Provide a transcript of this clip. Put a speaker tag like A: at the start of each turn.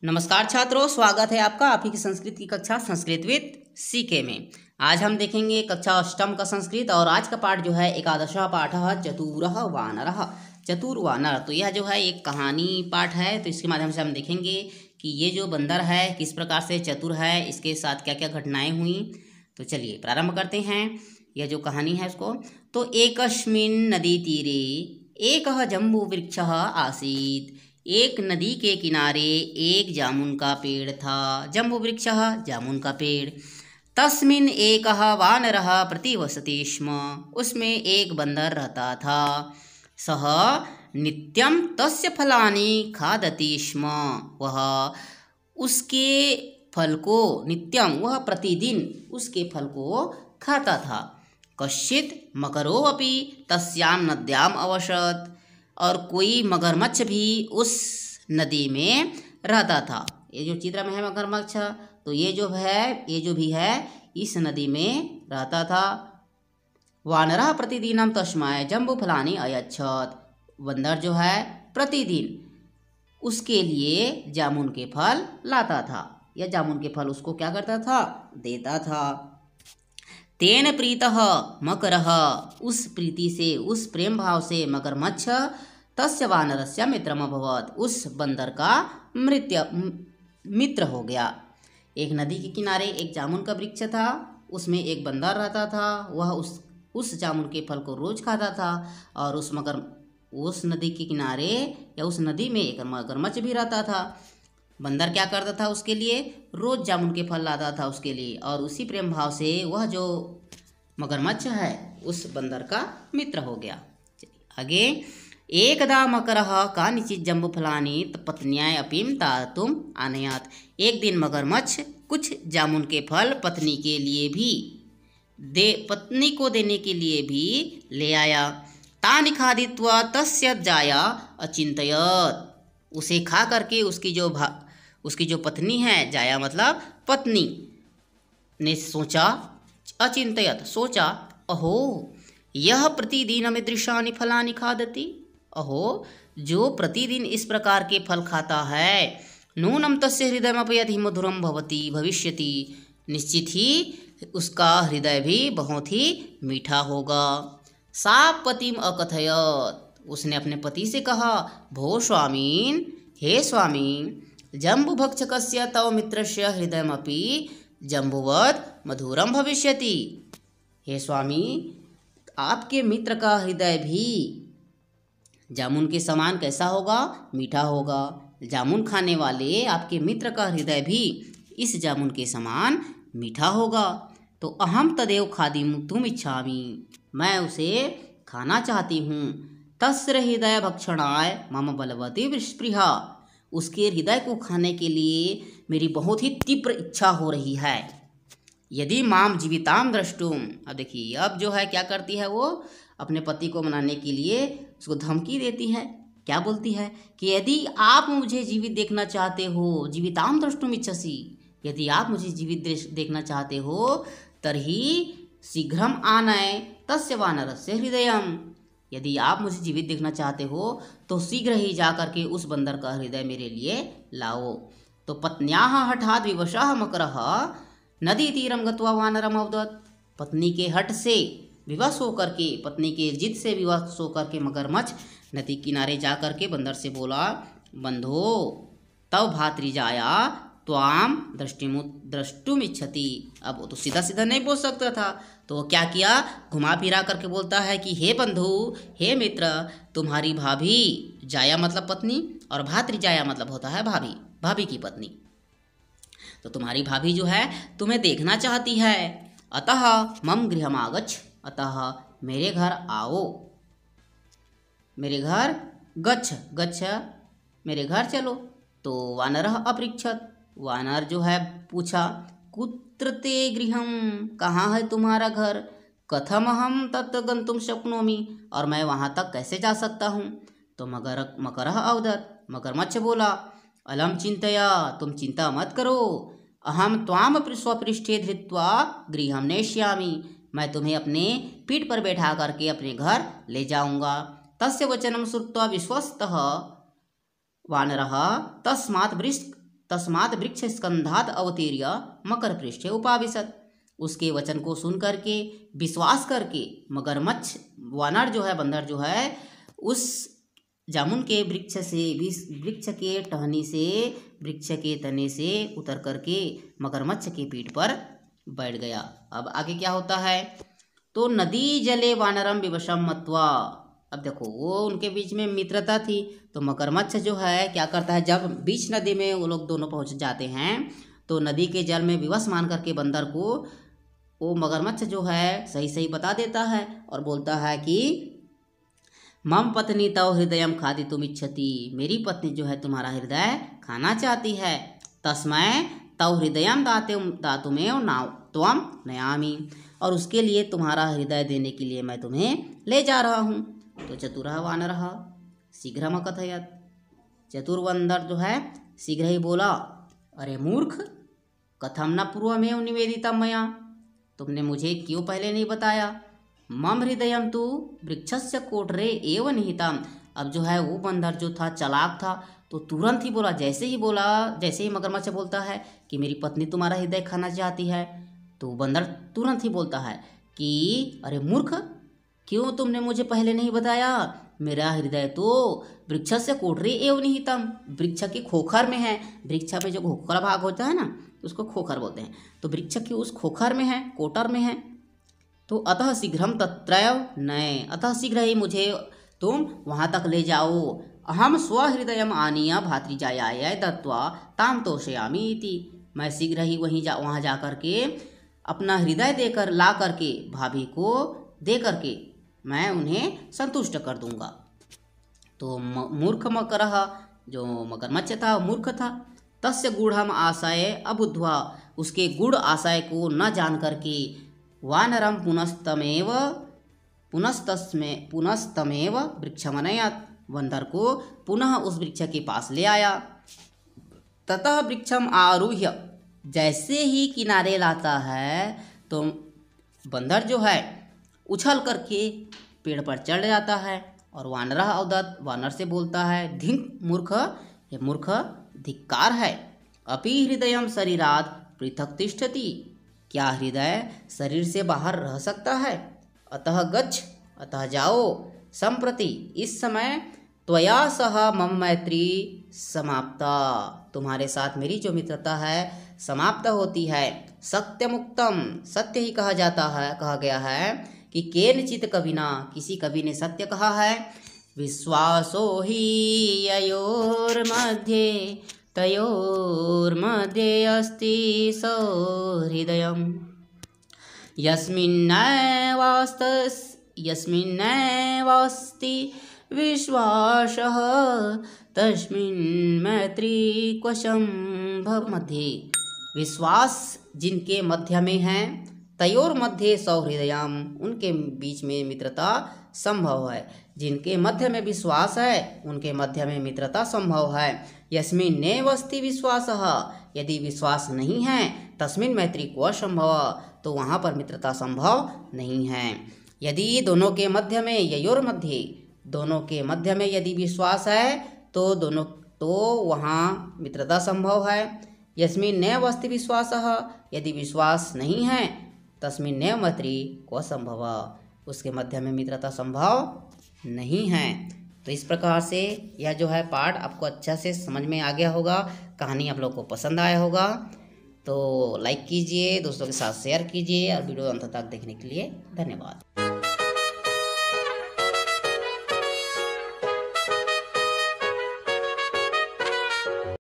A: नमस्कार छात्रों, स्वागत है आपका आप ही की संस्कृत की कक्षा संस्कृत विद सीके में। आज हम देखेंगे कक्षा अष्टम का संस्कृत और आज का पाठ जो है एकादशः पाठः चतुरः वानरः। चतुर वानर, तो यह जो है एक कहानी पाठ है। तो इसके माध्यम से हम देखेंगे कि ये जो बंदर है किस प्रकार से चतुर है, इसके साथ क्या क्या घटनाएं हुई। तो चलिए प्रारंभ करते हैं यह जो कहानी है उसको। तो एकस्मिन् नदी तीरे एकः जम्बू वृक्षः आसीत्। एक नदी के किनारे एक जामुन का पेड़ था। जम्बू वृक्षः, जामुन का पेड़। तस्मिन् एकः वानरः प्रतिवसति स्म। उसमें एक बंदर रहता था। सः नित्यं तस्य फलानि खादति स्म। वह उसके फल को नित्यम, वह प्रतिदिन उसके फल को खाता था। कश्चित् मकरो अपि तस्यां नद्याम अवसत्। और कोई मगरमच्छ भी उस नदी में रहता था। ये जो चित्र में है मगरमच्छ, तो ये जो भी है इस नदी में रहता था। वानरः प्रतिदिनं तस्मै जम्बूफलानि अयच्छत्। बंदर जो है प्रतिदिन उसके लिए जामुन के फल लाता था, या जामुन के फल उसको क्या करता था, देता था। तेन प्रीतः मकरः, उस प्रीति से, उस प्रेम भाव से मगरमच्छ तस्य वानरस्य मित्रम अभवत्, उस बंदर का मित्र हो गया। एक नदी के किनारे एक जामुन का वृक्ष था, उसमें एक बंदर रहता था। वह उस जामुन के फल को रोज खाता था। और उस नदी के किनारे या उस नदी में एक मगरमच्छ भी रहता था। बंदर क्या करता था, उसके लिए रोज जामुन के फल लाता था उसके लिए। और उसी प्रेम भाव से वह जो मगरमच्छ है उस बंदर का मित्र हो गया। आगे, एकदा मकरः कानिचित् जम्बूफलानि पत्न्याय अपि दातुम् आनयत्। एक दिन मगरमच्छ कुछ जामुन के फल पत्नी को देने के लिए भी ले आया। तानि खादित्वा तस्य जाया अचिन्तयत्। उसे खा करके उसकी जो पत्नी है, जाया मतलब पत्नी, ने सोचा, अचिंतयत सोचा, अहो यह प्रतिदिन मीदृशानि फलानि खादति। अहो, जो प्रतिदिन इस प्रकार के फल खाता है, नूनं तस्य हृदयमपि मधुरं भविष्यति। निश्चित ही उसका हृदय भी बहुत ही मीठा होगा। सा पतिम अकथयत, उसने अपने पति से कहा, भो स्वामीन, हे स्वामी, जम्बुभक्षकस्य तव मित्रस्य हृदयमपि जम्बुवत् मधुरं भविष्यति। हे स्वामी, आपके मित्र का हृदय भी जामुन के समान कैसा होगा, मीठा होगा। जामुन खाने वाले आपके मित्र का हृदय भी इस जामुन के समान मीठा होगा। तो अहम तदेव खादितुम् इच्छामि, मैं उसे खाना चाहती हूँ। तस्य हृदय भक्षणाय मम बलवती स्पृहा, उसके हृदय को खाने के लिए मेरी बहुत ही तीव्र इच्छा हो रही है। यदि माम जीविताम द्रष्टुम, अब देखिए अब जो है क्या करती है, वो अपने पति को मनाने के लिए उसको धमकी देती है। क्या बोलती है कि यदि आप मुझे जीवित देखना चाहते हो, जीविताम द्रष्टुम इच्छसि, यदि आप मुझे जीवित देखना चाहते हो, तर्हि शीघ्रम आनय तस्य वानरस्य हृदयम। यदि आप मुझे जीवित देखना चाहते हो तो शीघ्र ही जा करके उस बंदर का हृदय मेरे लिए लाओ। तो पत्न्याः हठात् विवशः मकरः नदी तीरम गत्वा वानरम अवदत्। पत्नी के हठ से विवश होकर के, पत्नी के जिद से विवश होकर के मगरमच्छ नदी किनारे जा करके बंदर से बोला, बंधो तव भातृजाया त्वाम द्रष्टुम इच्छति। अब वो तो सीधा सीधा नहीं बोल सकता था, तो वो क्या किया, घुमा फिरा करके बोलता है कि हे बंधु, हे मित्र, तुम्हारी भाभी, जाया मतलब पत्नी और भातृजाया मतलब होता है भाभी, भाभी की पत्नी, तो तुम्हारी भाभी जो है तुम्हें देखना चाहती है। अतः मम गृहम आगच्छ, अतः मेरे घर आओ, मेरे घर गच्छ, मेरे घर चलो। तो वानरः अपृच्छत्, वानर जो है पूछा, कुत्र ते गृहम, कहाँ है तुम्हारा घर, कथमहं तत्र गन्तुं शक्नोमि, और मैं वहाँ तक कैसे जा सकता हूँ। तो मकरः अवदत्, मगरमच्छ बोला, अलम चिंतया, तुम चिंता मत करो, अहम त्वाम स्वपृष्ठे धृत्वा गृहं नेष्यामि, मैं तुम्हें अपने पीठ पर बैठा करके अपने घर ले जाऊंगा। तस्य वचनं श्रुत्वा विश्वस्तः वानरः तस्मात् तस्मात् वृक्ष स्कंधात अवतीर्य मकर पृष्ठे उपाविशत। उसके वचन को सुन करके, विश्वास करके मगरमच्छ वानर जो है, बंदर जो है, उस जामुन के वृक्ष से, वृक्ष के टहनी से, वृक्ष के तने से उतर करके मगरमच्छ के पीठ पर बैठ गया। अब आगे क्या होता है, तो नदी जले वानरम विवशम मत्वा। अब देखो वो उनके बीच में मित्रता थी, तो मगरमच्छ जो है क्या करता है, जब बीच नदी में वो लोग दोनों पहुंच जाते हैं तो नदी के जल में विवश मान करके बंदर को वो मगरमच्छ जो है सही सही बता देता है और बोलता है कि मम पत्नी तव हृदयम खादितुम इच्छति, मेरी पत्नी जो है तुम्हारा हृदय खाना चाहती है। तस्मै तव हृदयम दातुमेव त्वम नयामि, और उसके लिए तुम्हारा हृदय देने के लिए मैं तुम्हें ले जा रहा हूँ। तो चतुरः वानरः शीघ्रम अकथयत्, चतुर बंदर जो है शीघ्र ही बोला, अरे मूर्ख, कथम न पूर्वमेव निवेदितम मया, तुमने मुझे क्यों पहले नहीं बताया। मम हृदयम तु वृक्षस्य कोटरे एव निहितम। अब जो है वो बंदर जो था चालाक था, तो तुरंत ही बोला, जैसे ही मगरमच्छ बोलता है कि मेरी पत्नी तुम्हारा हृदय खाना चाहती है, तो बंदर तुरंत ही बोलता है कि अरे मूर्ख, क्यों तुमने मुझे पहले नहीं बताया, मेरा हृदय तो वृक्षस्य कोटरे एव निहितम, वृक्ष के खोखर में है। वृक्ष पे जो खोखरा भाग होता है ना, उसको खोखर बोलते हैं, तो वृक्ष के उस खोखर में है, कोटर में है। तो अतः शीघ्रम तत्रैव नये, अतः शीघ्र ही मुझे तुम वहाँ तक ले जाओ। अहम स्वहृदयम आनीय भातृजायाय दत्वा ताम तोषयामि इति, मैं शीघ्र ही वहाँ जा करके अपना हृदय देकर ला करके भाभी को दे करके मैं उन्हें संतुष्ट कर दूंगा। तो मूर्ख मकरः, जो मगरमच्छ था मूर्ख था, तस्य गूढ़म आशय अबुद्ध्वा, उसके गूढ़ आशय को न जान करके वानरम पुनस्तमेव वृक्षमनयत्, बंदर को पुनः उस वृक्ष के पास ले आया। ततः वृक्षम आरुह्य, जैसे ही किनारे लाता है तो बंदर जो है उछल करके पेड़ पर चढ़ जाता है और वानरः अवदत्, वानर से बोलता है, धिक् मूर्ख, ये मूर्ख, धिक्कार है। अपि हृदयम शरीरात् पृथक तिष्ठति, क्या हृदय शरीर से बाहर रह सकता है। अतः गच्छ, अतः जाओ, संप्रति, इस समय, त्वया सह मम मैत्री समाप्ता, तुम्हारे साथ मेरी जो मित्रता है समाप्त होती है। सत्यमुक्तम, सत्य ही कहा गया है कि केनचित कविना, किसी कवि ने सत्य कहा है। विश्वासो हि तयोर्मध्ये अस्ति सौहृदयम्, यस्मिन्नैवास्ति विश्वासः तस्मिन् मैत्री क्वशं मध्ये। विश्वास जिनके मध्य में है, तयोर मध्य सौहृदयम, उनके बीच में मित्रता संभव है। जिनके मध्य में विश्वास है उनके मध्य में मित्रता संभव है। यस्मिन् नैवस्ति विश्वासः, यदि विश्वास नहीं है, तस्मिन् मैत्री को असंभव, तो वहाँ पर मित्रता संभव नहीं है। यदि दोनों के मध्य में, ययोर मध्य, दोनों के मध्य में यदि विश्वास है तो वहाँ मित्रता संभव है। यस्मिन् नैवस्ति विश्वासः, यदि विश्वास नहीं है, तस्मिन् नैव मैत्री को संभव, उसके मध्य में मित्रता संभव नहीं है। तो इस प्रकार से यह जो है पाठ आपको अच्छा से समझ में आ गया होगा, कहानी आप लोग को पसंद आया होगा। तो लाइक कीजिए, दोस्तों के साथ शेयर कीजिए और वीडियो अंत तक देखने के लिए धन्यवाद।